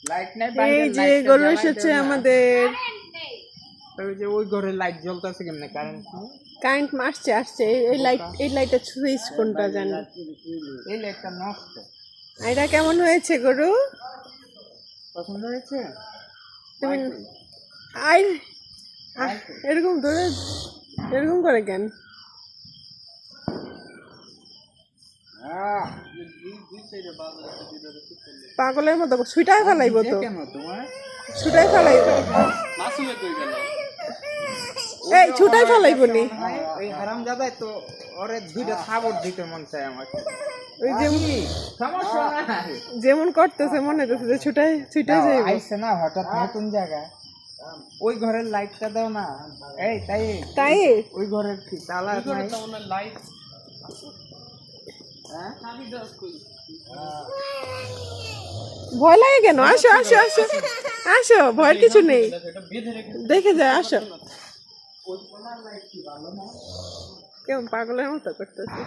Light নাই, এই যে গরু এসেছে আমাদের। ওই যে ওই ঘরে লাইট জ্বলতেছে কেমনে? কারেন্ট কারেন্ট আসছে এই লাইটের সুইচ কোনটা জানি। এই লাইটটা নষ্ট। এটা কেমন হয়েছে গরু? পছন্দ হয়েছে? তুমি আই এরকম ধরে এরকম করে কেন? পাগলের মতো ছুটাই ফেলাইব তো, ছুটাই ফেলাইব। এই ছুটাই ফেলাইব নি? এই হারামজাদাই তো ওরে দুইটা থাবড় দিতে মন চায় আমার। ওই যে সমস্যা নাই, যেমন করতেছে মনে হচ্ছে যে ছুটাই যাইব। আইছে না হঠাৎ নতুন জায়গা, ওই ঘরের লাইটটা দাও না। এই তাই ওই ঘরের কি তালা নাই? লাইট ভয় লাগে কেন? আসো আসো আসো আসো, ভয়ের কিছু নেই, দেখে যায়। আসো, কেমন পাগলের মতো করতেছে।